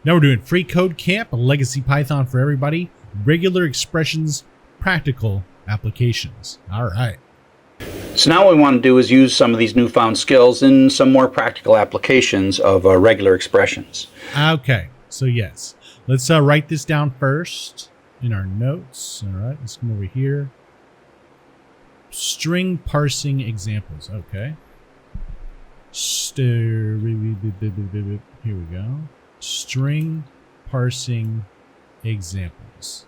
Now we're doing FreeCodeCamp Legacy Python for everybody. Regular expressions, practical applications. All right. So now what we want to do is use some of these newfound skills in some more practical applications of regular expressions. Okay. So yes, let's write this down first in our notes. All right. Let's come over here. String parsing examples. Okay. Here we go. String parsing examples.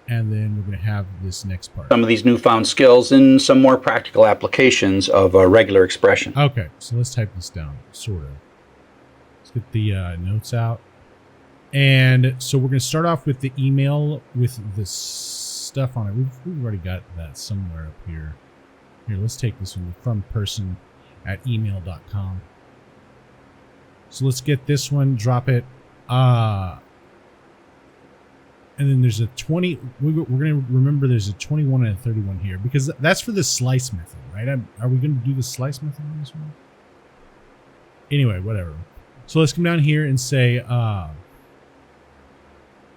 And then we're going to have this next part. Some of these newfound skills in some more practical applications of regular expression. Okay, so let's type this down, sort of. Let's get the notes out. And so we're going to start off with the email with the stuff on it. We've already got that somewhere up here. Here, let's take this one from person@email.com. So let's get this one, drop it. And then there's a 20. We're going to remember there's a 21 and a 31 here because that's for the slice method, right? Are we going to do the slice method on this one? Anyway, whatever. So let's come down here and say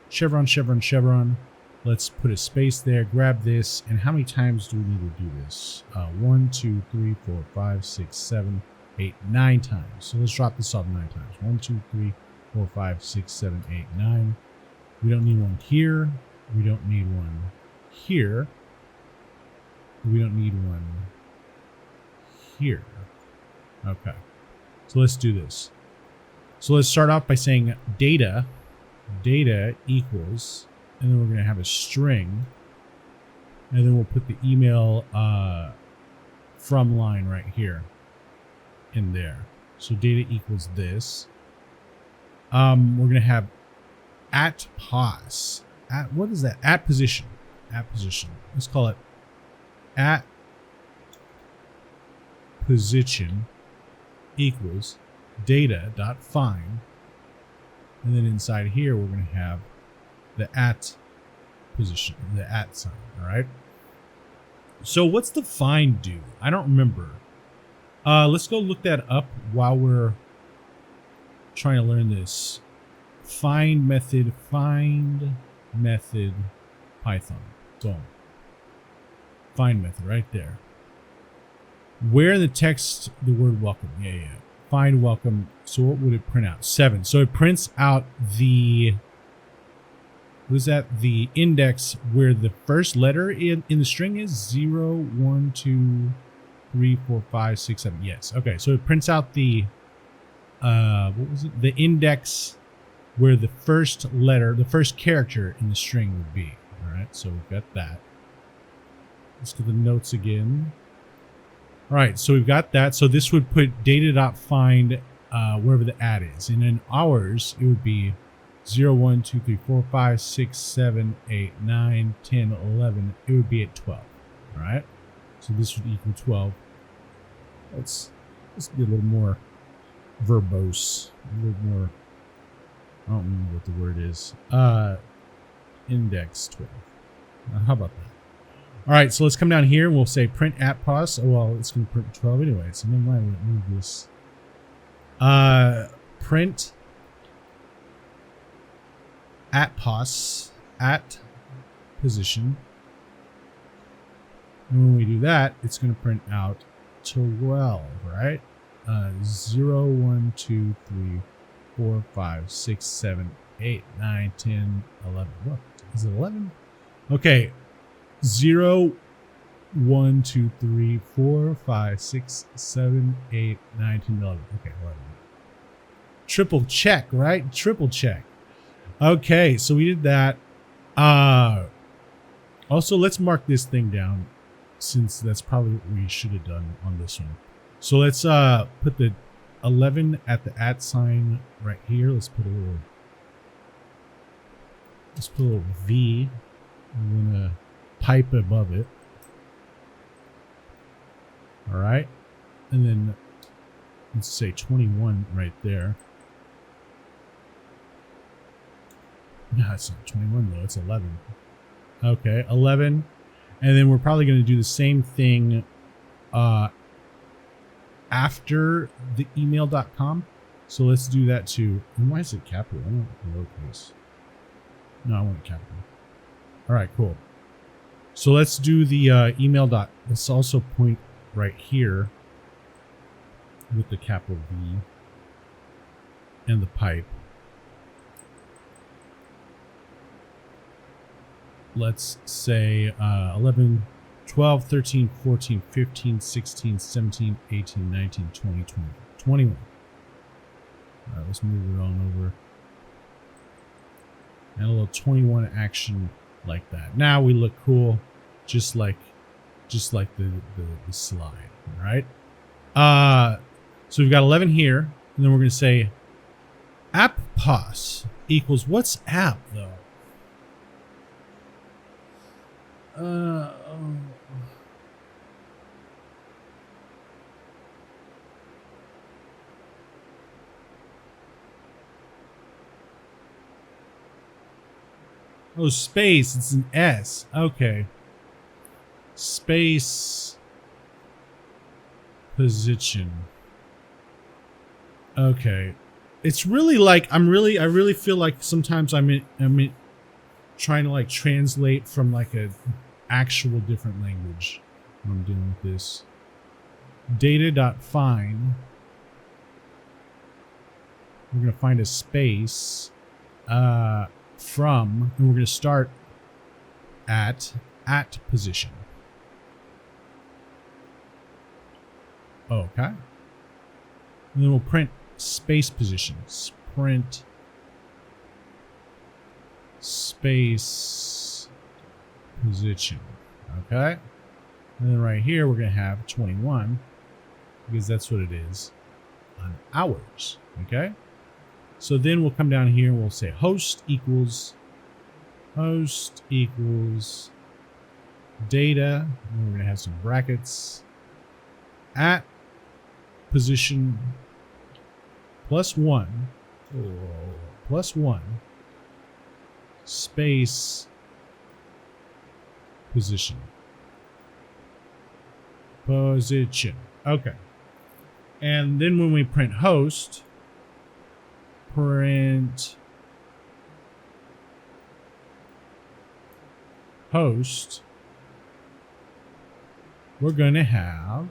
chevron, chevron, chevron. Let's put a space there, grab this. And how many times do we need to do this? 1, 2, 3, 4, 5, 6, 7, 8, 9 times. So let's drop this off 9 times. 1, 2, 3, 4, 5, 6, 7, 8, 9. We don't need one here. We don't need one here. We don't need one here. Okay. So let's do this. So let's start off by saying data equals, and then we're going to have a string, and then we'll put the email from line right here in there. So data equals this. We're going to have at pos. At what is that? At position. At position. Let's call it at position equals data.find. And then inside here we're going to have the at position, the at sign. All right. So what's the find do? I don't remember. Let's go look that up while we're trying to learn this. Find method Python. So find method right there. Where in the text the word welcome? Yeah. Find welcome. So what would it print out? 7. So it prints out the, what is that? The index where the first letter in the string is 0, 1, 2, 3, 4, 5, 6, 7. Yes. Okay. So it prints out the what was it? The index where the first letter, the first character in the string would be. All right, so we've got that. Let's do the notes again. All right, so we've got that. So this would put data.find wherever the at is. And in ours, it would be 0, 1, 2, 3, 4, 5, 6, 7, 8, 9, 10, 11. It would be at 12. All right, so this would equal 12. Let's be a little more verbose, a little more. I don't remember what the word is. Index 12. How about that? All right, so let's come down here and we'll say print at pos. Oh, well, it's going to print 12 anyway, so never mind. We'll move this. Print at pos at position. And when we do that, it's going to print out 12, right? 0, 1, 2, 3, 4, 5, 6, 7, 8, 9, 10, 11. What? Is it 11? Okay. 0, 1, 2, 3, 4, 5, 6, 7, 8, 9, 10, 11. Okay, 11. Triple check, right? Triple check. Okay, so we did that. Also, let's mark this thing down since that's probably what we should have done on this one. So let's put the 11 at the at sign right here. Let's put a little V and then a pipe above it. All right, and then let's say 21 right there. No, it's not 21 though. It's 11. Okay, 11, and then we're probably going to do the same thing after the email.com. So let's do that too. And why is it capital? I want lowercase. No, I want capital. All right, cool. So let's do the email dot. Let's also point right here with the capital V and the pipe. Let's say 11, 12, 13, 14, 15, 16, 17, 18, 19, 20, 21. All right, let's move it on over. And a little 21 action like that. Now we look cool, just like the slide, all right? So we've got 11 here, and then we're going to say app pos equals, what's app though? Oh, space. It's an S. Okay. Space position. Okay. It's really like I really feel like sometimes I'm trying to like translate from like a actual different language when I'm dealing with this. Data.find. We're gonna find a space from, and we're gonna start at position. Okay. And then we'll print space positions. Print space position. Okay. And then right here we're gonna have 21 because that's what it is on hours. Okay. So then we'll come down here and we'll say host equals data. And we're gonna have some brackets at position +1 space position. Okay. And then when we print host, print host, we're going to have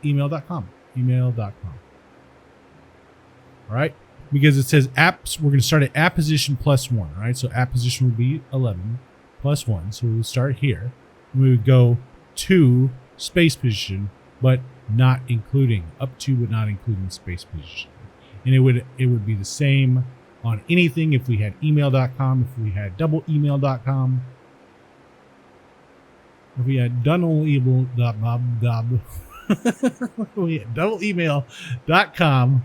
email.com. All right, because it says apps, we're going to start at app position +1, right? So app position would be 11 +1. So we would start here. And we would go to space position, but not including, up to but not including space position. And it would be the same on anything if we had email.com, if we had double email.com, if we had double email.com, we had double email.com,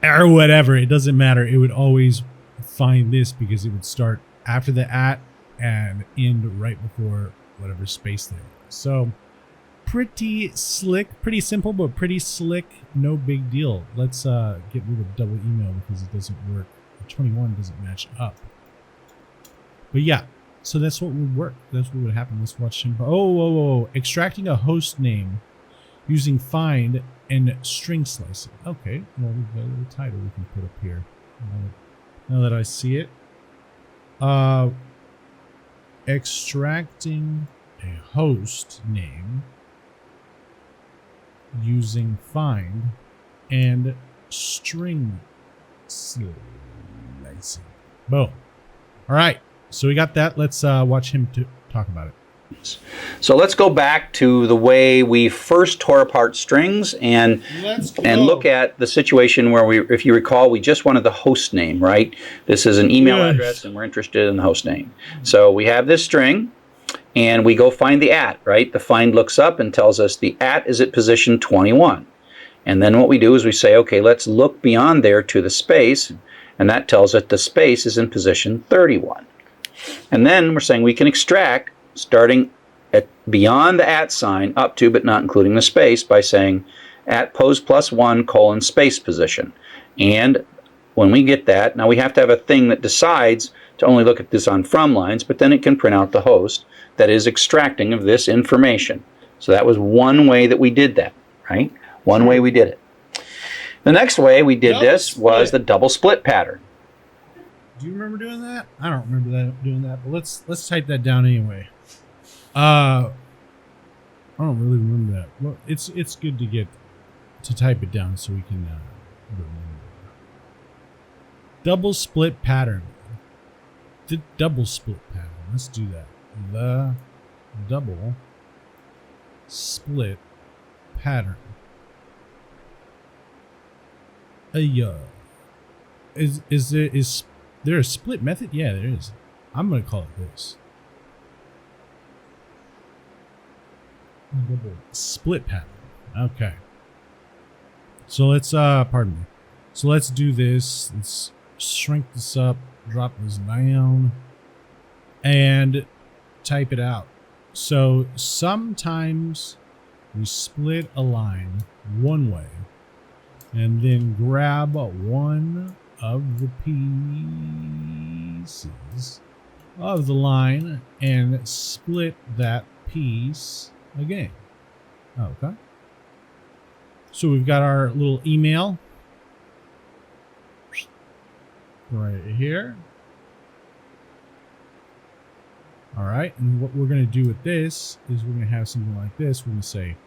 or whatever. It doesn't matter. It would always find this because it would start after the at and end right before whatever space there was. So pretty slick, pretty simple, but pretty slick. No big deal. Let's get rid of double email because it doesn't work. The 21 doesn't match up. But yeah, so that's what would work. That's what would happen. Let's watch him. Oh, extracting a host name using find and string slicing. Okay, well, we've got a little title we can put up here. Now that I see it. Extracting a host name using find and string slicing. Boom. All right. So we got that. Let's watch him talk about it. So let's go back to the way we first tore apart strings and look at the situation where if you recall, we just wanted the host name, right? This is an email address and we're interested in the host name. So we have this string and we go find the at, right? The find looks up and tells us the at is at position 21. And then what we do is we say, okay, let's look beyond there to the space, and that tells us the space is in position 31. And then we're saying we can extract starting at beyond the at sign up to but not including the space by saying at pos +1 : space position. And when we get that, now we have to have a thing that decides to only look at this on from lines, but then it can print out the host that is extracting of this information. So that was one way that we did that, right? One way we did it. The next way we did this was the double split pattern. Do you remember doing that? I don't remember doing that, but let's type that down anyway. I don't really remember that. Well, it's good to type it down so we can remember. Double split pattern. The double split pattern. Let's do that. The double split pattern. Is there a split method? Yeah, there is. I'm gonna call it this. Double split pattern. Okay. So let's pardon me. So let's do this. Let's shrink this up, drop this down, and type it out. So sometimes we split a line one way and then grab one of the pieces of the line and split that piece again. Okay. So we've got our little email right here. All right, and what we're going to do with this is we're going to have something like this. We're going to say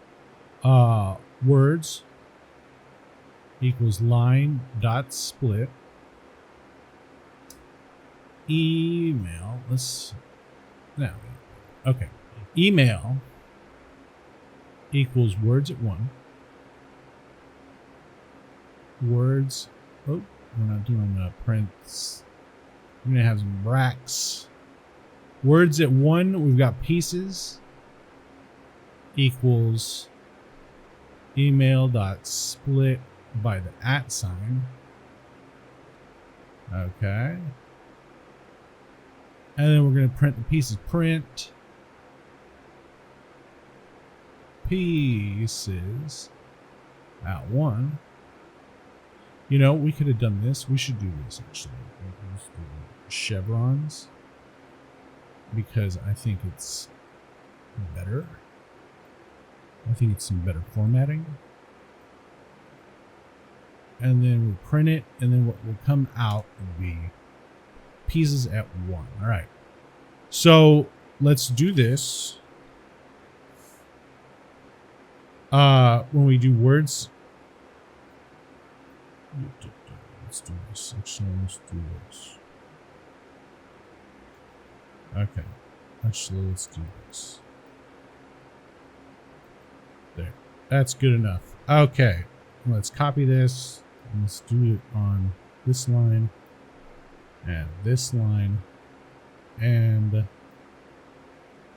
words equals line dot split email. Okay. Email equals words at one. Words. Oh, we're not doing prints. We're gonna have some bracks. Words at one. We've got pieces equals email dot split by the @ sign. Okay. And then we're going to print the pieces. Print pieces at one. You know, we could have done this. We should do this actually. Let's do chevrons because I think it's better. I think it's some better formatting. And then we print it, and then what will come out will be pieces at one. All right. So let's do this. When we do words, let's do this. Actually, let's do this. Okay. Actually, let's do this. There. That's good enough. Okay. Let's copy this. Let's do it on this line and this line and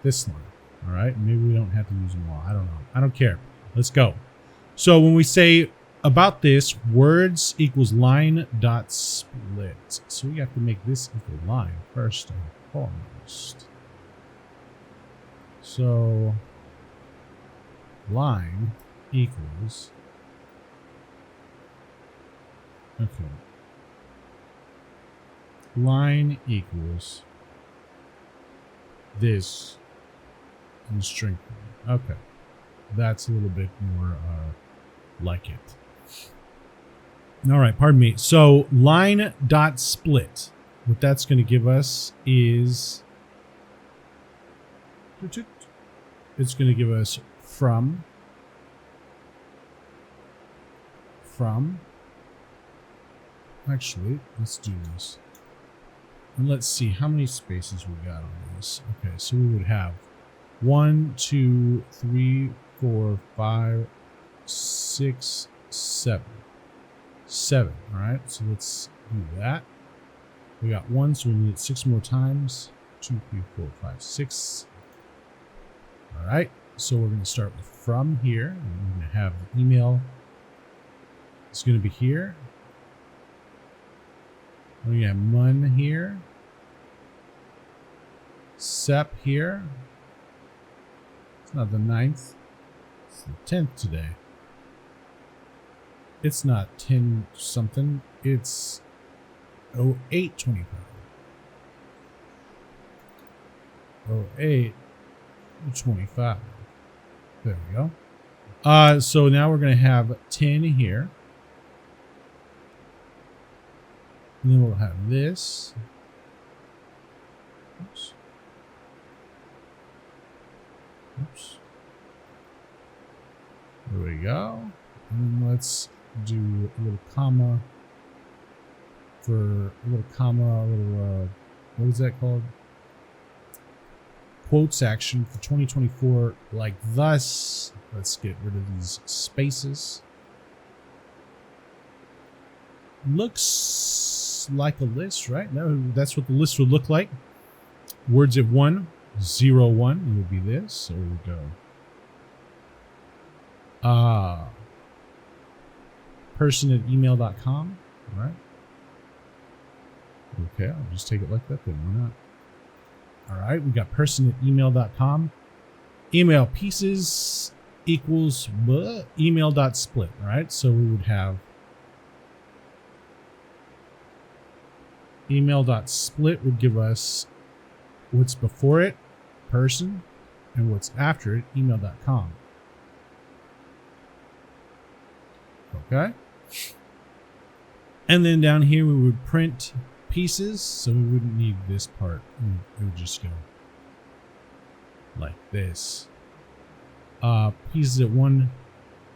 this line. All right. Maybe we don't have to use them all. I don't know. I don't care. Let's go. So when we say about this, words equals line dot split. So we have to make this equal line first and foremost. So line equals. Okay. Line equals this and string. Okay. That's a little bit more like it. All right, pardon me. So line dot split. What that's going to give us is it's going to give us from actually, let's do this. And let's see how many spaces we got on this. Okay, so we would have 1, 2, 3, 4, 5, 6, 7. 7, all right? So let's do that. We got 1, so we need it 6 more times. 2, 3, 4, 5, 6. All right, so we're going to start with from here. And we're going to have the email. It's going to be here. We have mun here. Sep here. It's not the 9th. It's the 10th today. It's not 10 something. It's 0825. 0825. There we go. So now we're going to have 10 here. And then we'll have this. Oops. Oops. There we go. And then let's do a little comma for a little comma, a little, what is that called? Quotes action for 2024, like thus. Let's get rid of these spaces. Looks like a list, right? No, that's what the list would look like. Words of 1, 0, 1. It would be this. So we go. person@email.com, right? Okay, I'll just take it like that then. Why not? All right, we got person@email.com. Email pieces equals email.split. All right, so we would have email.split would give us what's before it, person, and what's after it, email.com. Okay. And then down here we would print pieces, so we wouldn't need this part. It would just go like this. Pieces at 1,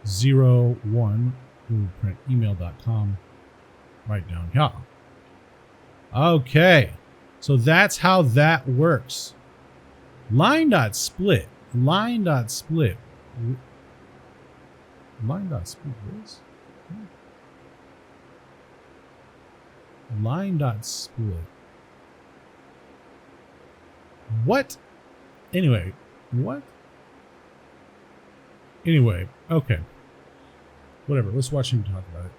0, 1, we would print email.com right down here. Okay, so that's how that works. Line.split. Line.split. Line.split is? Line.split. What? Anyway, what? Anyway, okay. Whatever, let's watch him talk about it.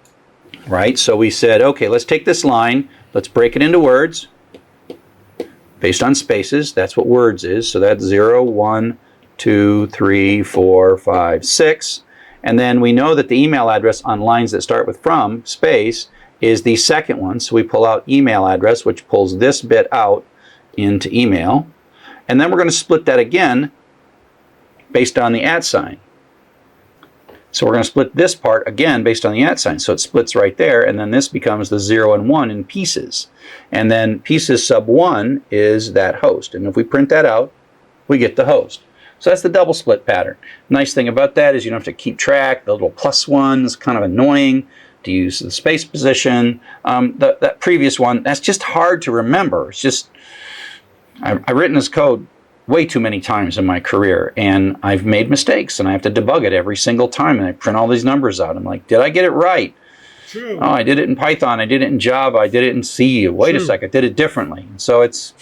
Right, so we said, okay, let's take this line, let's break it into words based on spaces. That's what words is. So that's 0, 1, 2, 3, 4, 5, 6. And then we know that the email address on lines that start with from, space, is the second one. So we pull out email address, which pulls this bit out into email. And then we're going to split that again based on the @ sign. So we're going to split this part again based on the @ sign. So it splits right there, and then this becomes the 0 and 1 in pieces. And then pieces sub 1 is that host. And if we print that out, we get the host. So that's the double split pattern. Nice thing about that is you don't have to keep track. The little +1 is kind of annoying to use the space position. That previous one, that's just hard to remember. It's just, I've written this code way too many times in my career, and I've made mistakes, and I have to debug it every single time, and I print all these numbers out. I'm like, did I get it right? True. Oh, I did it in Python, I did it in Java, I did it in C. Wait a second, I did it differently. So this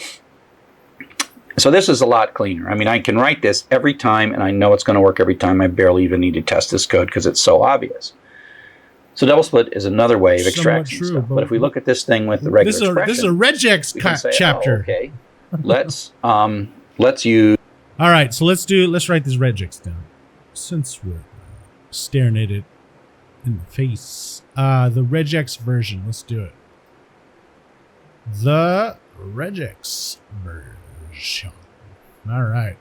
is a lot cleaner. I mean, I can write this every time, and I know it's going to work every time. I barely even need to test this code because it's so obvious. So double split is another way of extracting stuff. But if we look at this thing with the regular expression, this is a RegEx chapter. Oh, okay, let's use. All right, so let's write this RegEx down, since we're staring at it in the face. The RegEx version. Let's do it. The RegEx version. All right.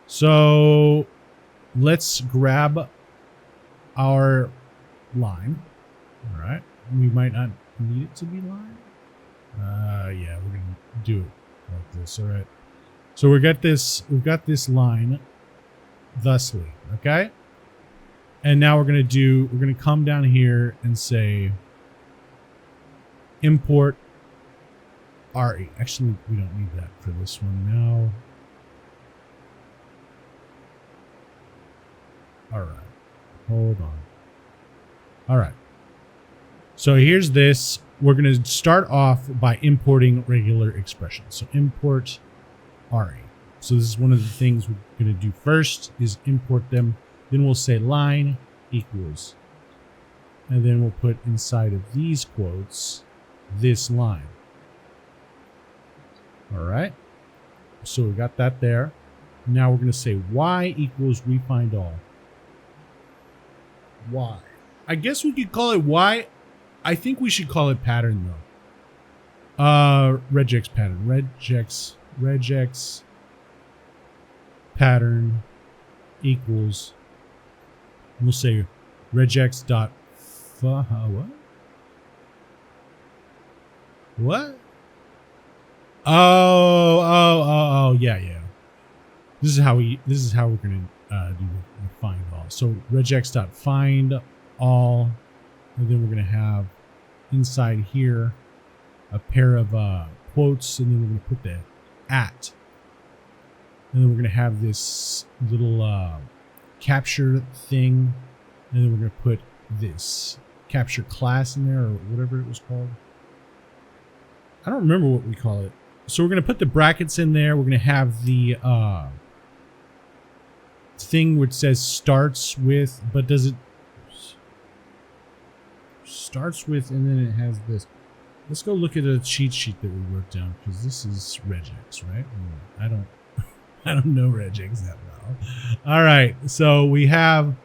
So let's grab our line. All right. We might not need it to be line. Yeah, we're gonna do it like this. All right. So we've got this line thusly. Okay. And now we're gonna come down here and say import RE. Actually, we don't need that for this one now. All right. Hold on. All right. So here's this. We're going to start off by importing regular expressions. So import RE. So this is one of the things we're going to do first is import them. Then we'll say line equals. And then we'll put inside of these quotes this line. All right. So we got that there. Now we're going to say y equals we find all. Y. I guess we could call it y. I think we should call it pattern though. RegEx pattern. RegEx pattern equals We'll say regex dot what? What? Oh, yeah. This is how we're gonna do the find all. So regex dot find all, and then we're gonna have inside here a pair of quotes, and then we're gonna put the at, and then we're gonna have this little capture thing, and then we're gonna put this capture class in there, or whatever it was called. I don't remember what we call it. So we're gonna put the brackets in there. We're gonna have the thing which says starts with, but does it starts with, and then it has this. Let's go look at a cheat sheet that we wrote down, because this is regex, right? I don't know regex that well. All right, so we have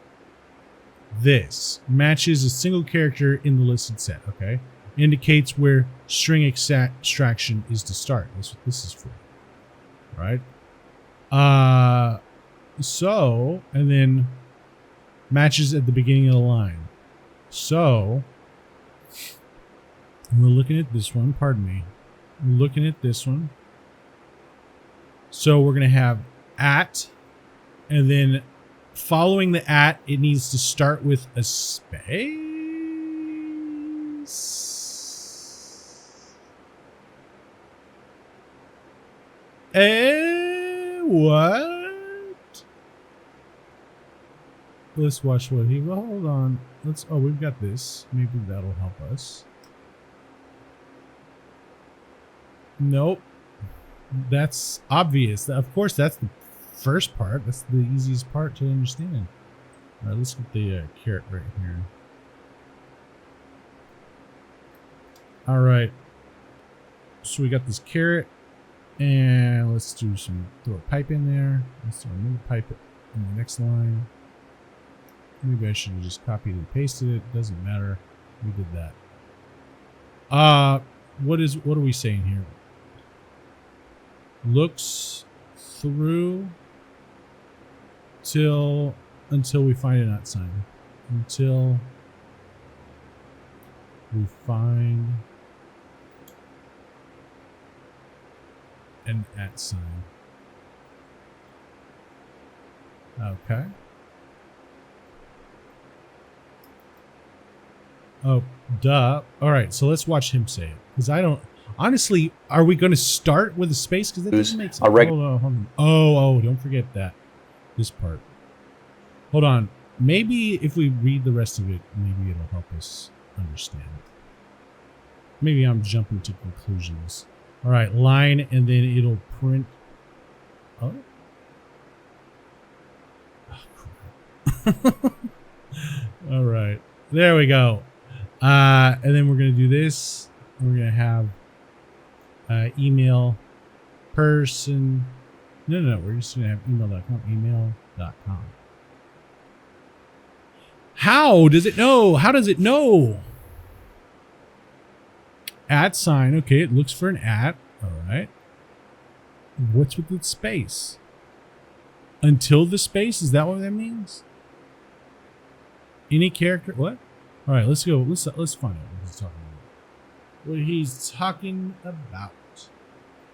this matches a single character in the listed set. Okay, indicates where string extraction is to start. That's what this is for, right? So, and then matches at the beginning of the line. So we're looking at this one. Pardon me. We're looking at this one. So we're going to have at, and then following the at, it needs to start with a space. What? Let's watch what he. Well, hold on. Let's. Oh, we've got this. Maybe that'll help us. Nope. That's obvious. Of course, that's the first part. That's the easiest part to understand. All right, let's get the caret right here. All right. So we got this caret, and let's do some throw a pipe in there. Let's throw another pipe in the next line. Maybe I should have just copied and pasted it. Doesn't matter. We did that. What are we saying here? Looks through until we find an at sign. Until we find an at sign. Okay. Oh, duh. All right, so let's watch him say it, because I don't. Honestly, are we going to start with a space? Because that doesn't make sense. Hold on. Oh, don't forget that. This part. Hold on. Maybe if we read the rest of it, maybe it'll help us understand. Maybe I'm jumping to conclusions. All right, line, and then it'll print. Oh. Crap. All right. There we go. And then we're going to do this. We're going to have email person. No. We're just going to have email.com. How does it know? How does it know? At sign. Okay, it looks for an at. All right. What's with the space? Until the space? Is that what that means? Any character? What? All right, let's go. Let's find out what he's talking about. What he's talking about.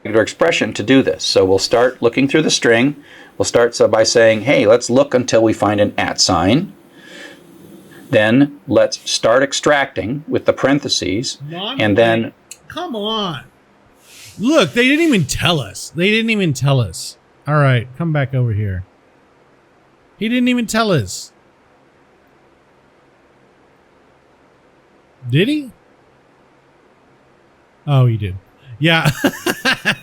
Regular expression to do this. So we'll start looking through the string. We'll start by saying, hey, let's look until we find an at sign. Then let's start extracting with the parentheses. And then... Come on. Look, they didn't even tell us. All right, come back over here. He didn't even tell us. Did he? Oh, he did. Yeah.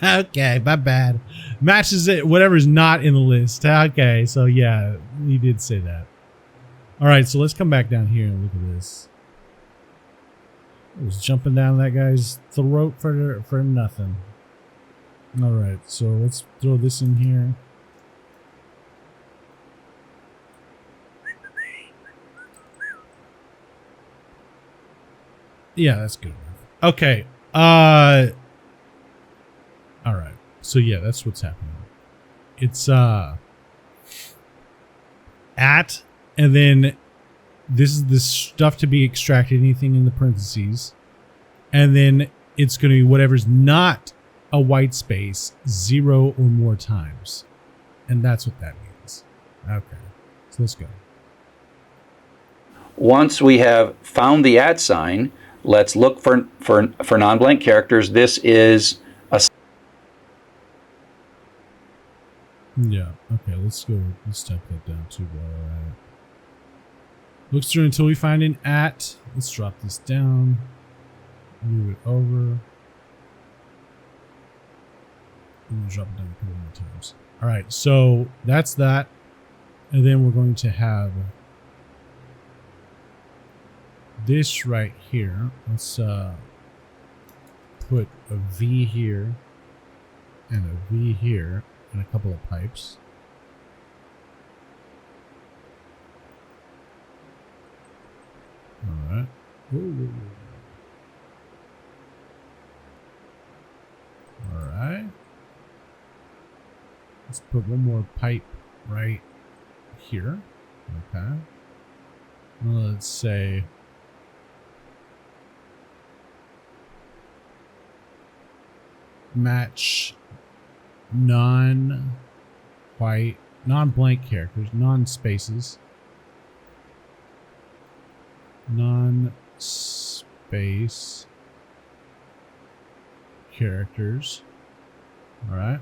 Okay, my bad. Matches it, whatever's not in the list. Okay, so yeah, he did say that. All right, so let's come back down here and look at this. I was jumping down that guy's throat for nothing. All right, so let's throw this in here. Yeah, that's good enough. Okay. All right. So yeah, that's what's happening. It's at, and then this is the stuff to be extracted, anything in the parentheses. And then it's going to be whatever's not a white space 0 or more times. And that's what that means. Okay, so let's go. Once we have found the @ sign, let's look for non-blank characters. This is a... Yeah, okay, let's go. Let's type that down too. All right. Looks through until we find an @. Let's drop this down. Move it over. And drop it down a couple more times. All right, so that's that. And then we're going to have this right here. Let's put a V here and a V here and a couple of pipes. All right. Ooh. All right. Let's put one more pipe right here. Okay. Let's say match non-white, non-blank characters, non-spaces, non-space characters. All right.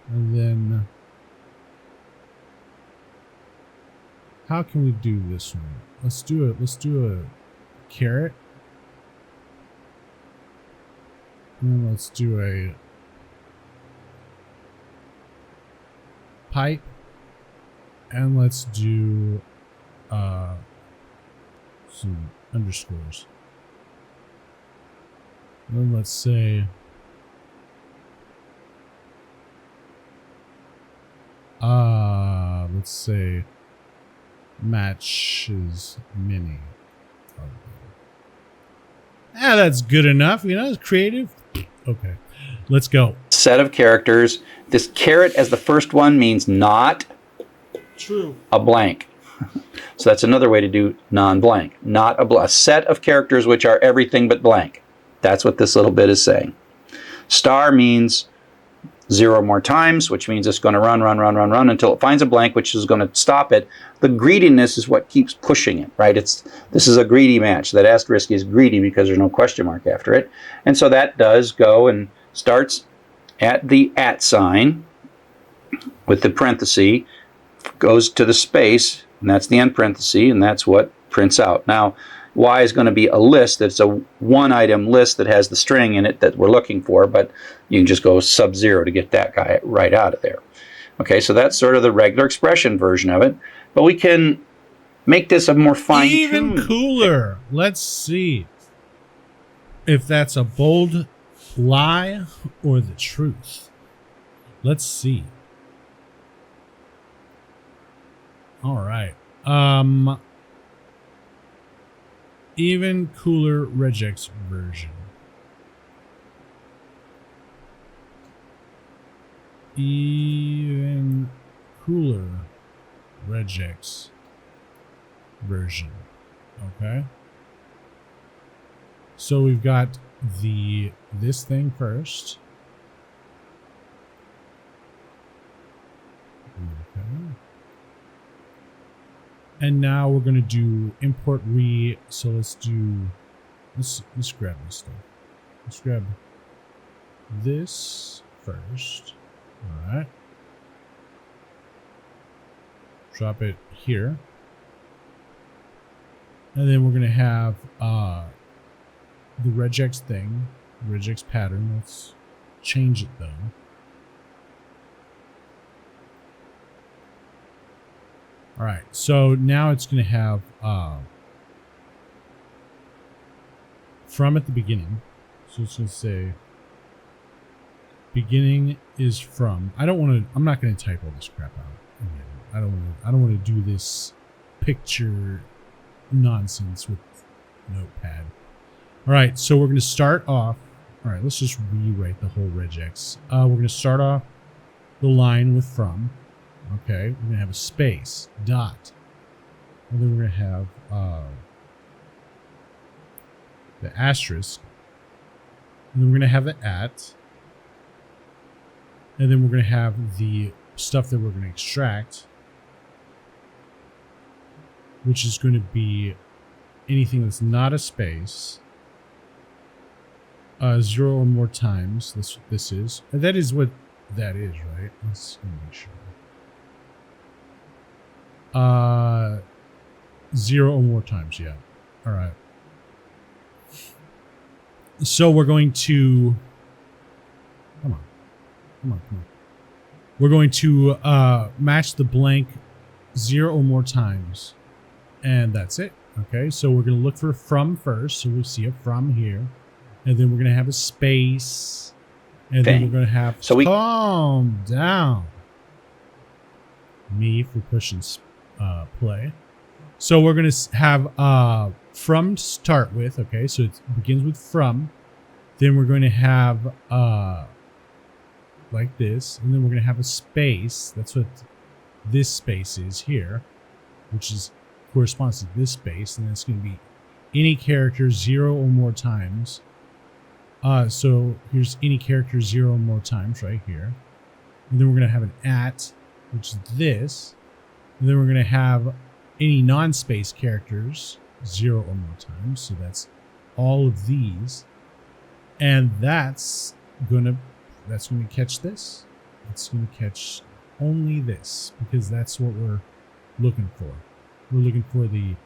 And then how can we do this one? Let's do a caret. And let's do a pipe. And let's do some underscores. And then let's say let's say matches many of them. That's good enough. You know, it's creative. Okay, let's go. Set of characters. This caret as the first one means not true a blank. So that's another way to do non-blank. Not a set of characters which are everything but blank. That's what this little bit is saying. Star means 0 more times, which means it's going to run until it finds a blank, which is going to stop it. The greediness is what keeps pushing it, right? This is a greedy match. That asterisk is greedy because there's no question mark after it. And so that does go and starts at the @ sign with the parenthesis, goes to the space, and that's the end parenthesis, and that's what prints out. Now, Y is going to be a list. That's a one-item list that has the string in it that we're looking for, but you can just go sub-0 to get that guy right out of there. Okay, so that's sort of the regular expression version of it, but we can make this a more fine-tuned. Even cooler. Let's see if that's a bold lie or the truth. Let's see. All right. Even cooler RegEx version. Even cooler RegEx version. Okay. So we've got this thing first. Okay. And now we're going to do import re. So let's grab this stuff. Let's grab this first. All right. Drop it here. And then we're going to have the regex thing, regex pattern. Let's change it though. All right, so now it's going to have from at the beginning. So it's going to say beginning is from. I'm not going to type all this crap out again. I don't want to do this picture nonsense with Notepad. All right, so we're going to start off. All right, let's just rewrite the whole regex. We're going to start off the line with from. Okay, we're going to have a space, dot, And then we're going to have the asterisk. And then we're going to have the at. And then we're going to have the stuff that we're going to extract, which is going to be anything that's not a space. 0 or more times. That's what this is. And that is what that is, right? Let's make sure. 0 or more times, yeah. All right. So we're going to... Come on. We're going to match the blank 0 or more times. And that's it. Okay, so we're going to look for from first. So we see a from here. And then we're going to have a space. And then we're going to have calm down. Me for pushing play. So we're going to have from to start with. Okay, so it begins with from. Then we're going to have like this. And then we're going to have a space. That's what this space is here, which is corresponds to this space. And then it's going to be any character 0 or more times. So here's any character 0 or more times right here. And then we're going to have an at, which is this. And then we're going to have any non-space characters 0 or more times. So that's all of these. And that's going to catch this. It's going to catch only this, because that's what we're looking for. We're looking for the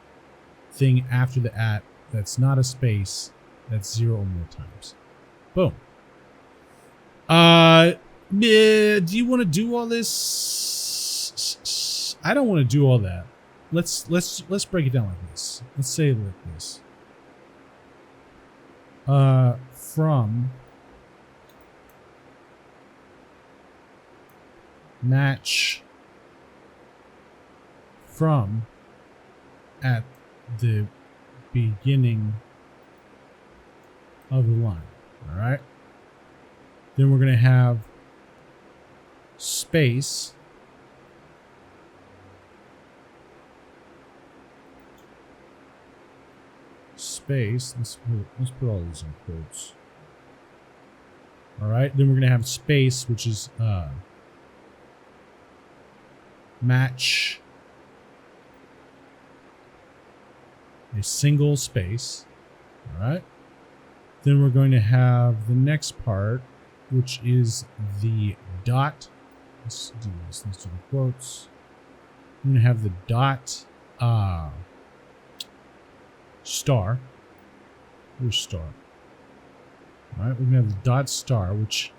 thing after the at that's not a space, that's 0 or more times. Boom. Do you want to do all this? I don't want to do all that. Let's break it down like this. Let's say it like this. From match from at the beginning of the line. All right. Then we're going to have space let's put all these in quotes. All right, then we're going to have space, which is match a single space. All right. Then we're going to have the next part, which is the dot. Let's do this. Let's do the quotes. I'm going to have the dot star. Where's star? All right, we're going to have the dot star, which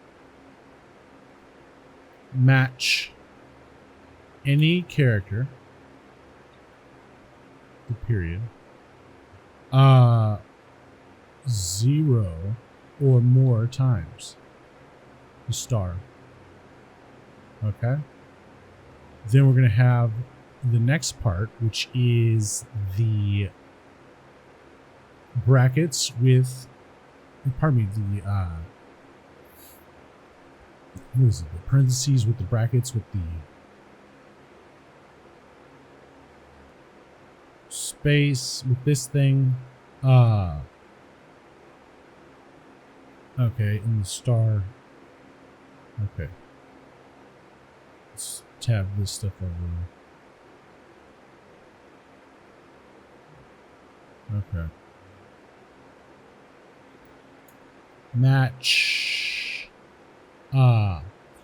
match any character, the period, 0 or more times the star. Okay. Then we're going to have the next part, which is the brackets with, pardon me, the what is it? The parentheses with the brackets with the space with this thing. Okay, and the star. Okay. Let's tab this stuff over. Okay. Match.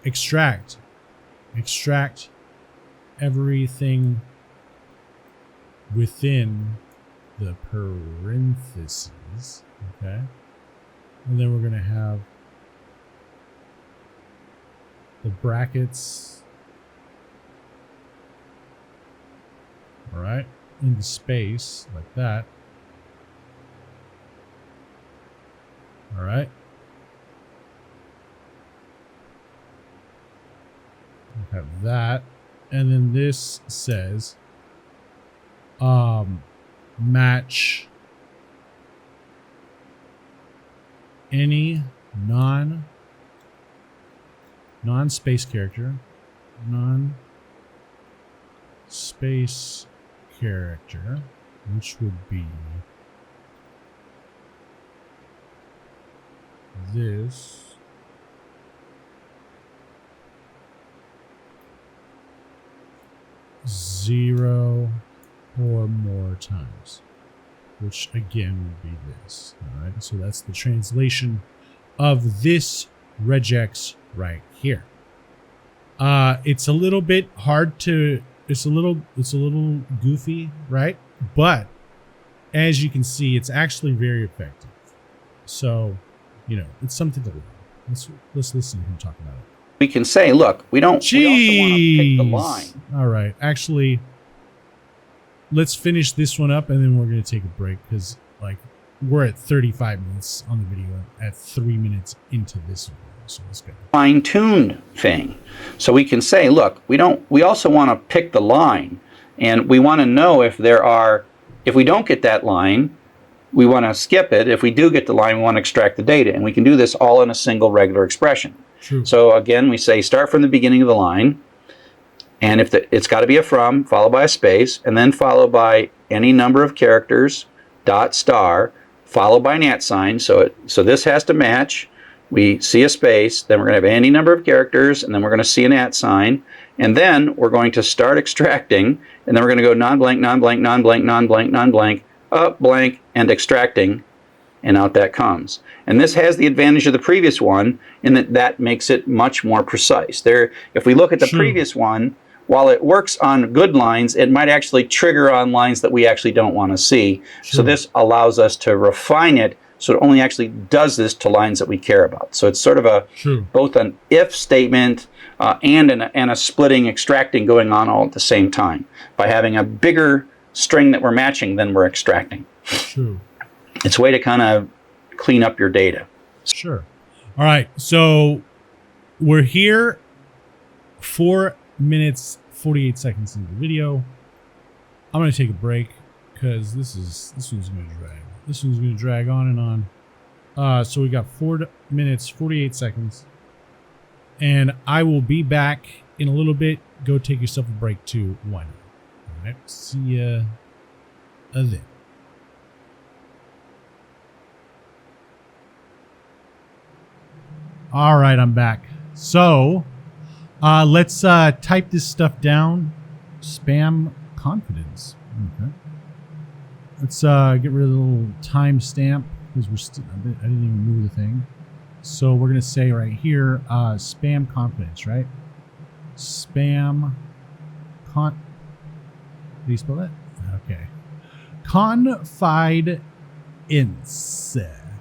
Extract. Extract everything within the parentheses. Okay. And then we're going to have the brackets. All right. In the space like that. All right. We have that. And then this says match any non-space character, non-space character, which would be this. Zero or more times, which again would be this. All right, so that's the translation of this regex right here. It's a little bit hard to, it's a little goofy, right? But as you can see, it's actually very effective. So, you know, it's something to learn. Let's listen to him talk about it. We can say, look, we also want to pick the line. All right. Actually, let's finish this one up and then we're going to take a break because, like, we're at 35 minutes on the video at 3 minutes into this video. So let's go. Fine-tuned thing. So we can say, look, we also want to pick the line, and we want to know if we don't get that line, we want to skip it. If we do get the line, we want to extract the data, and we can do this all in a single regular expression. True. So again, we say start from the beginning of the line, and if it's got to be a from followed by a space, and then followed by any number of characters dot star followed by an @ sign. So this has to match. We see a space, then we're going to have any number of characters, and then we're going to see an @ sign, and then we're going to start extracting, and then we're going to go non-blank, non-blank, non-blank, non-blank, non-blank, up blank, and extracting, and out that comes. And this has the advantage of the previous one in that makes it much more precise. If we look at the previous one, while it works on good lines, it might actually trigger on lines that we actually don't want to see. So this allows us to refine it so it only actually does this to lines that we care about. So it's sort of both an if statement and a splitting, extracting going on all at the same time by having a bigger string that we're matching than we're extracting. It's a way to kind of clean up your data. Sure. All right. So we're here 4 minutes, 48 seconds into the video. I'm going to take a break because this one's going to drag. This one's going to drag on and on. So we got 4 minutes, 48 seconds. And I will be back in a little bit. Go take yourself a break too. Why not? All right. See ya then. All right, I'm back. So let's type this stuff down. Spam confidence. Okay. Let's get rid of the little timestamp because I didn't even move the thing. So we're gonna say right here, spam confidence, right? Spam How do you spell that? Okay. Confidence.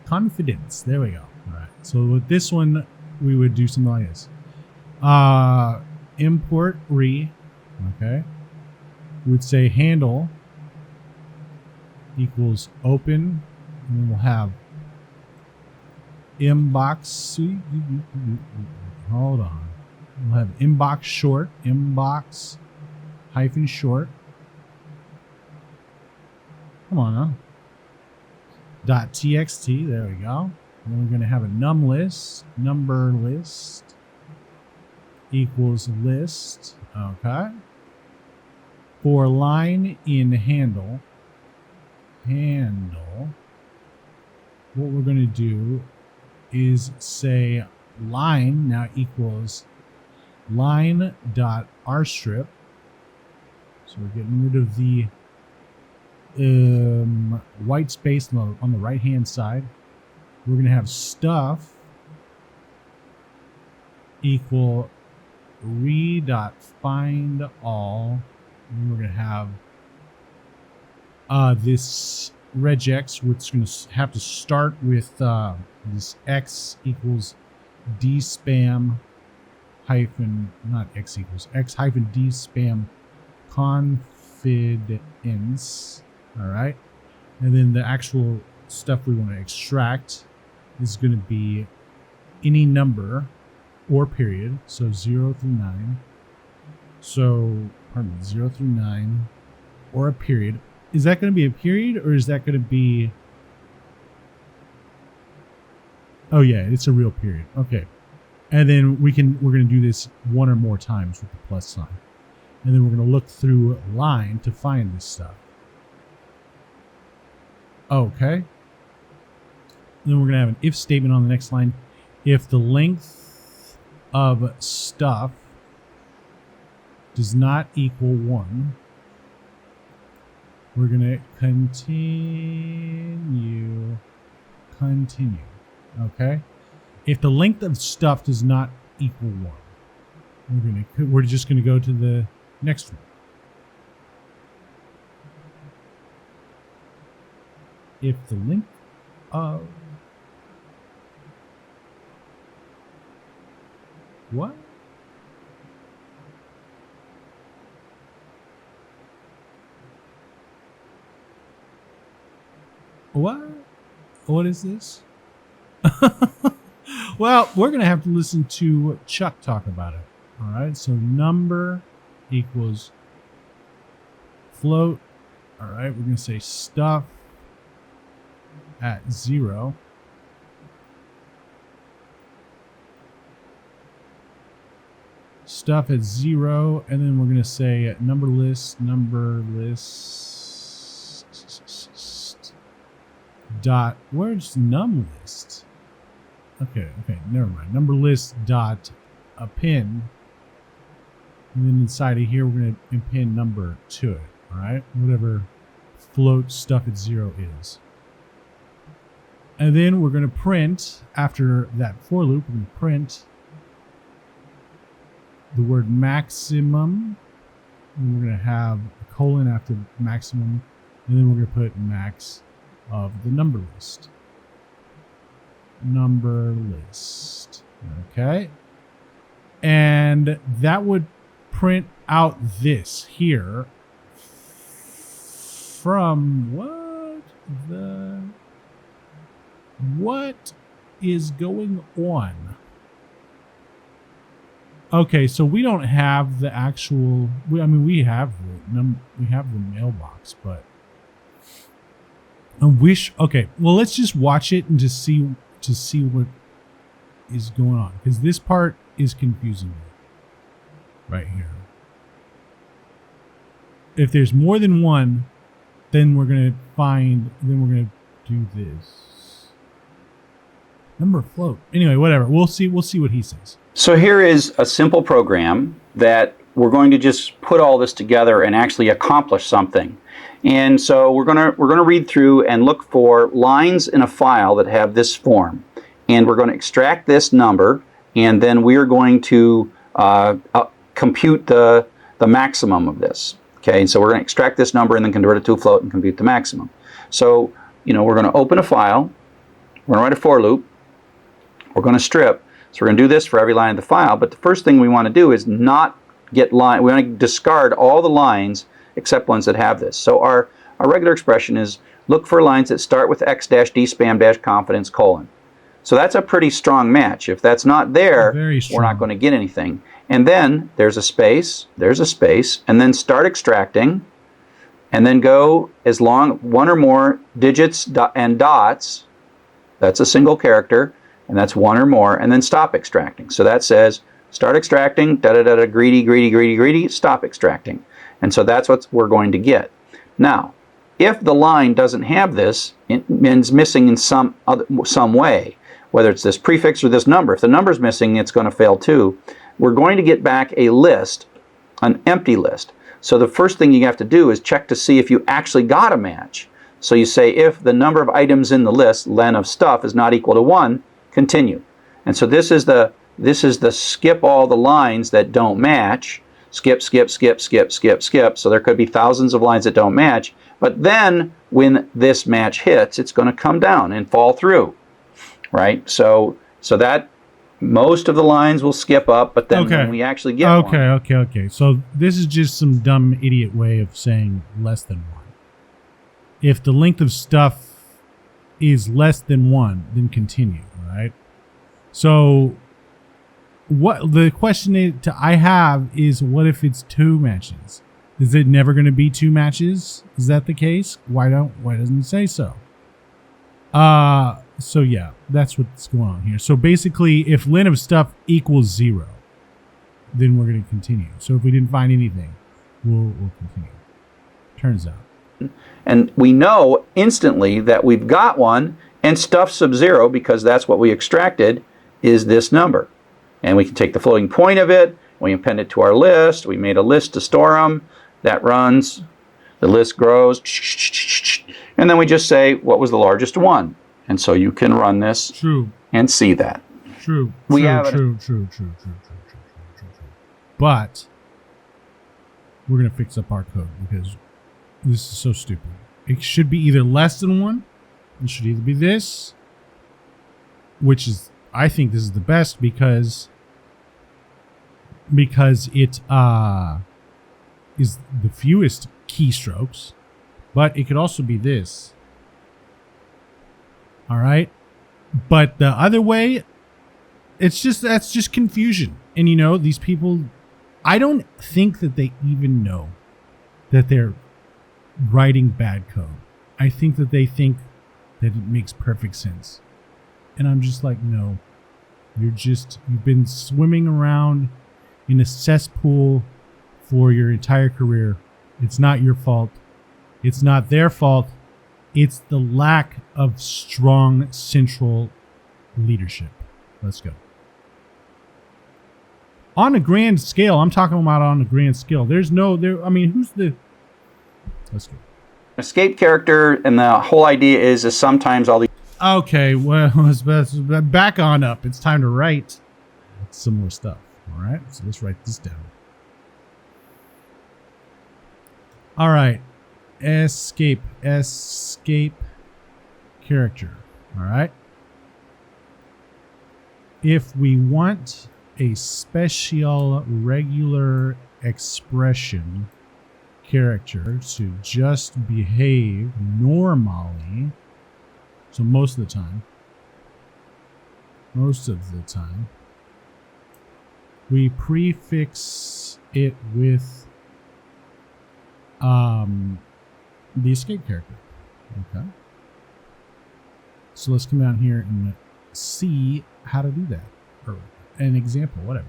Confidence. There we go. All right. So with this one, we would do something like this. Import re. Okay. We would say handle equals open, and then we'll have inbox. Hold on. We'll have inbox short. Inbox hyphen short. Come on now. .txt. There we go. And then we're going to have a num list. Number list equals list. Okay. For line in handle. What we're going to do is say line now equals line.rstrip. So we're getting rid of the white space on the right hand side. We're going to have stuff equal re.findAll. And we're going to have this regex, which is going to have to start with this x equals dspam hyphen, not x equals, x hyphen dspam confidence. All right. And then the actual stuff we want to extract is going to be any number or period. So 0 through 9. So, pardon me, 0 through 9 or a period. Is that going to be a period or is that going to be... Oh yeah, it's a real period. Okay. And then we're going to do this one or more times with the plus sign. And then we're going to look through line to find this stuff. Okay. Then we're going to have an if statement on the next line. If the length of stuff does not equal 1, we're going to continue. Okay? If the length of stuff does not equal 1, we're just going to go to the next one. If the length of what? What is this? Well, we're going to have to listen to Chuck talk about it. All right. So number equals float. All right. We're going to say stuff at 0. Stuff at 0. And then we're going to say number list dot, where's num list? Okay, never mind. Number list dot append, and then inside of here we're going to append number to it. All right, whatever float stuff at 0 is, and then we're going to print after that for loop. We're going to print the word maximum, and we're going to have a colon after maximum, and then we're going to put max of the number list. Okay. And that would print out this here from what is going on? Okay, so we don't have the actual, we have the mailbox, but I wish. Okay, well, let's just watch it and just see what is going on, because this part is confusing me right here. If there's more than one, then we're gonna do this number float. Anyway, whatever. We'll see what he says. So here is a simple program that we're going to just put all this together and actually accomplish something. And so we're gonna read through and look for lines in a file that have this form, and we're going to extract this number, and then we are going to compute the maximum of this. Okay, and so we're going to extract this number and then convert it to a float and compute the maximum. So we're going to open a file, we're going to write a for loop, we're going to strip. So we're going to do this for every line of the file, but the first thing we want to do is not get line. We want to discard all the lines except ones that have this. So our regular expression is look for lines that start with x-d spam confidence : So that's a pretty strong match. If that's not there, we're not going to get anything. And then there's a space, and then start extracting, and then go as long one or more digits and dots. That's a single character, and that's one or more, and then stop extracting. So that says start extracting, greedy, stop extracting. And so that's what we're going to get. Now, if the line doesn't have this, it means missing in some way, whether it's this prefix or this number. If the number's missing, it's going to fail too. We're going to get back a list, an empty list. So the first thing you have to do is check to see if you actually got a match. So you say if the number of items in the list, len of stuff, is not equal to 1, continue. And so this is the skip all the lines that don't match. Skip. So there could be thousands of lines that don't match. But then when this match hits, it's going to come down and fall through, right? So that most of the lines will skip up, but then when we actually get one. Okay. So this is just some dumb idiot way of saying less than 1. If the length of stuff is less than 1, then continue, right? So what the question I have is, what if it's 2 matches? Is it never going to be 2 matches? Is that the case? Why doesn't it say so? So yeah, that's what's going on here. So basically, if len of stuff equals 0, then we're going to continue. So if we didn't find anything, we'll continue. Turns out. And we know instantly that we've got one, and stuff sub 0, because that's what we extracted, is this number. And we can take the floating point of it, we append it to our list, we made a list to store them, that runs, the list grows, and then we just say what was the largest one. And so you can run this and see that. True. True. But we're going to fix up our code because this is so stupid. It should be either less than 1. It should either be this, which is, I think this is the best because it is the fewest keystrokes, but it could also be this. All right. But the other way, that's just confusion. And you know, these people, I don't think that they even know that they're writing bad code. I think that they think that it makes perfect sense. And I'm just like, no, you've been swimming around in a cesspool for your entire career. It's not your fault. It's not their fault. It's the lack of strong central leadership. Let's go. On a grand scale, I'm talking about on a grand scale. Let's go. Escape character, and the whole idea is sometimes all these. Okay, well, let's back on up. It's time to write some more stuff. All right, so let's write this down. All right, escape character. All right. If we want a special regular expression character to just behave normally, so most of the time, we prefix it with the escape character. Okay. So let's come down here and see how to do that, or an example, whatever.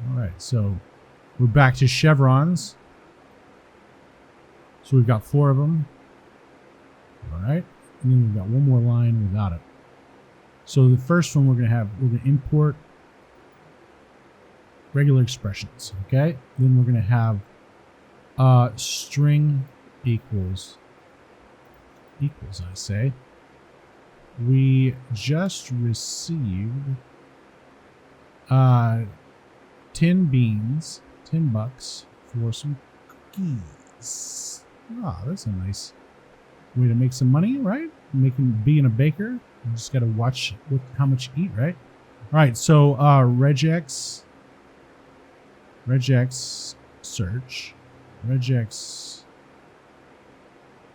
All right, so we're back to chevrons. So we've got 4 of them. All right, and then we've got one more line without it. So the first one we're going to import regular expressions. Okay, then we're going to have string equals, I say. We just received 10 beans, $10 for some cookies. Ah, that's a nice way to make some money, right? Being a baker, you just got to watch how much you eat, right? All right, so regex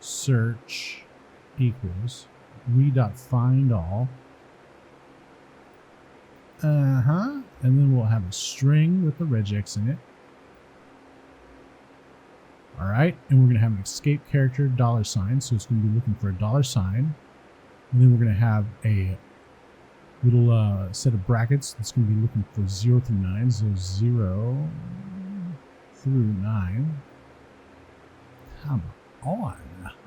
search equals we.find all. And then we'll have a string with the regex in it. All right, and we're going to have an escape character $sign, so it's going to be looking for a $sign. And then we're going to have a little set of brackets that's going to be looking for 0 through 9. So 0 through 9. Come on.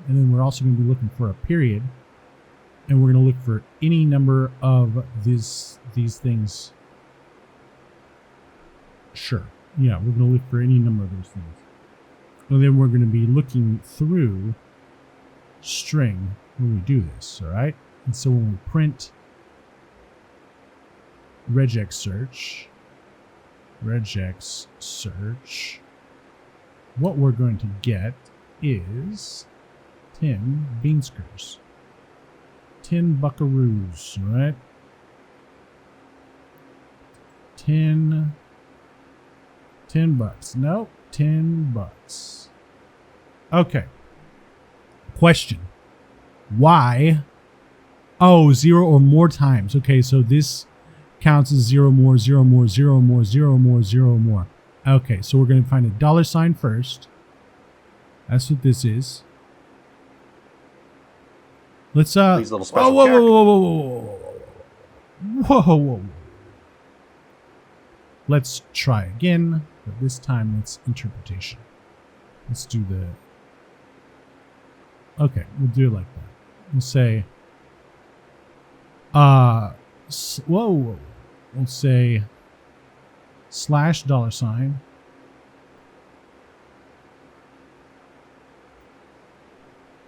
And then we're also going to be looking for a period. And we're going to look for any number of these things. Sure. Yeah, we're going to look for any number of those things. And then we're going to be looking through string when we do this, all right? And so when we print regex search, what we're going to get is 10 beanskers. 10 buckaroos, all right? 10 bucks. Nope, $10. Okay. Question. Why? Oh, 0 or more times. Okay, so this counts as 0 more, 0 more, 0 more, 0 more, 0 more. Okay, so we're going to find a $sign first. That's what this is. Let's These little special whoa. Let's try again, but this time it's interpretation. Let's do the. Okay, we'll do it like that. We'll say. Whoa. We'll say /$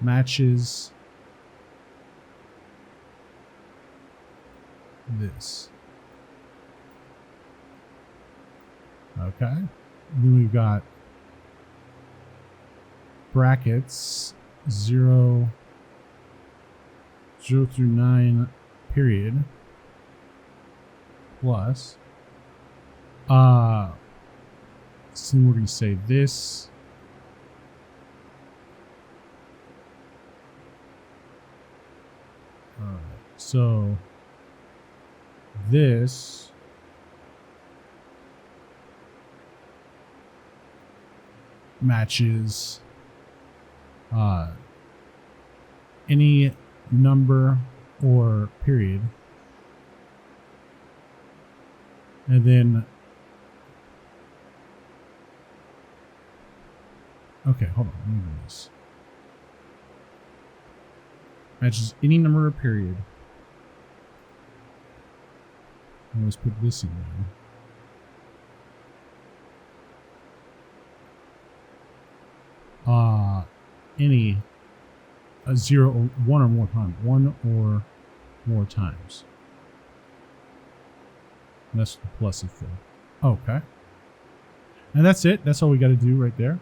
matches this. Okay. Then we've got brackets 0 through 9 period plus so we're going to say this so this matches any number or period, and then okay, hold on, let me do this. Matches any number or period. And let's put this in there. Any a 0 or 1 or more times. 1 or more times. And that's the plus of 4. Okay. And that's it. That's all we got to do right there.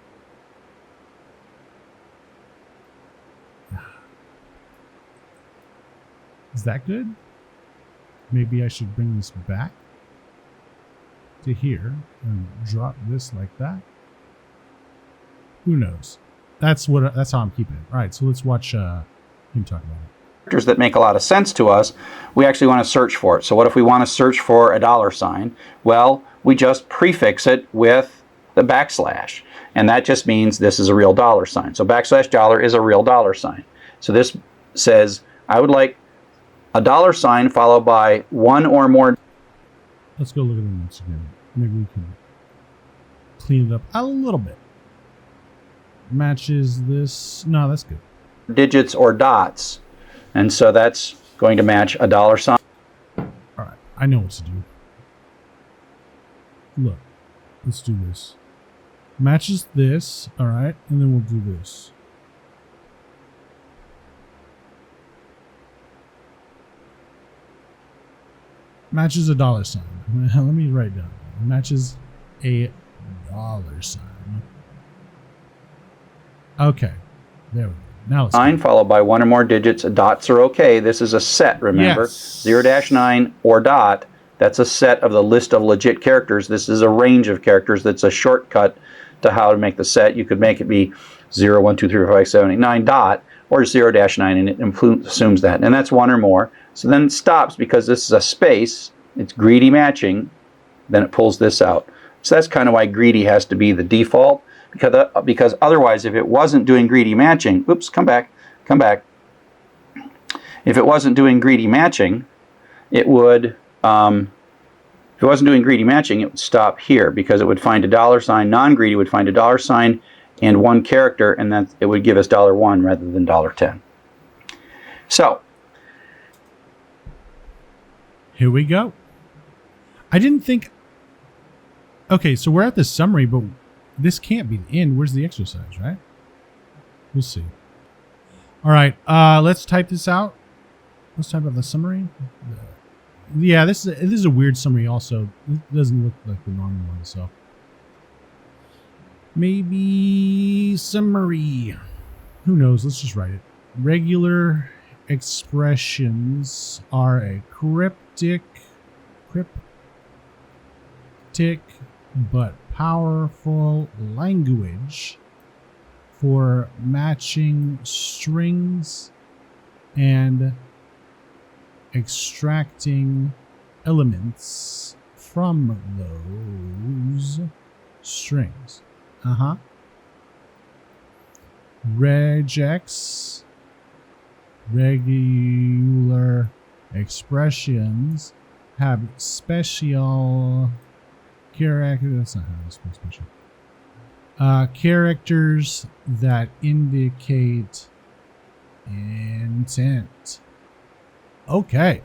Is that good? Maybe I should bring this back to here and drop this like that. Who knows? That's how I'm keeping it. All right, so let's watch him talk about it. Characters that make a lot of sense to us, we actually want to search for it. So what if we want to search for a $? Well, we just prefix it with the backslash, and that just means this is a real $. So $$ is a real $. So this says I would like a $, followed by 1 or more. Let's go look at it once again. Maybe we can clean it up a little bit. Matches this. No, that's good. Digits or dots. And so that's going to match a $. All right. I know what to do. Look. Let's do this. Matches this. All right. And then we'll do this. Matches a $. Let me write down. Matches a $. Okay. There we go. Now let's Sign followed by 1 or more digits. Dots are okay. This is a set, remember? Yes. 0-9 or dot. That's a set of the list of legit characters. This is a range of characters. That's a shortcut to how to make the set. You could make it be 0, 1, 2, 3, 4, 5, 6, 7, 8, 9 dot, or 0-9, and it assumes that. And that's 1 or more. So then it stops because this is a space. It's greedy matching. Then it pulls this out. So that's kind of why greedy has to be the default. Because otherwise, if it wasn't doing greedy matching, oops, come back. If it wasn't doing greedy matching, it would, if it wasn't doing greedy matching, it would stop here because it would find a $. Non-greedy would find a $, and 1 character, and then it would give us $1 rather than $10. So here we go. I didn't think. Okay, so we're at the summary, but this can't be the end. Where's the exercise, right? We'll see. All right, let's type this out. Let's type out the summary. Yeah, this is a weird summary also. It doesn't look like the normal one, so. Maybe summary. Who knows? Let's just write it. Regular expressions are a cryptic but powerful language for matching strings and extracting elements from those strings. RegEx, regular expressions, have special character. That's not how it's special. Characters that indicate intent. Okay.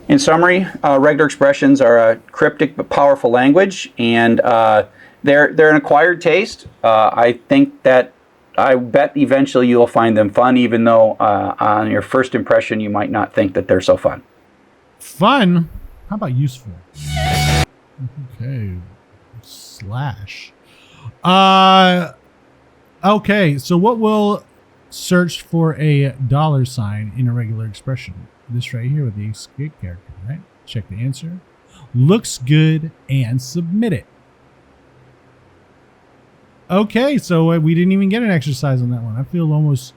In summary, regular expressions are a cryptic but powerful language, and they're an acquired taste. I think that I bet eventually you'll find them fun, even though on your first impression you might not think that they're so fun. Fun? How about useful? Okay. Slash. Okay, so what will search for a $sign in a regular expression? This right here with the escape character, right? Check the answer. Looks good and submit it. Okay, so we didn't even get an exercise on that one. I feel almost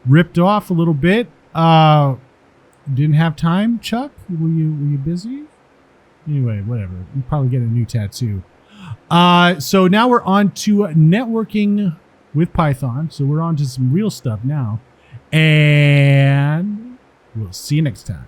ripped off a little bit. Didn't have time, Chuck? Were you busy? Anyway, whatever. You probably get a new tattoo. So now we're on to networking with Python. So we're on to some real stuff now. And we'll see you next time.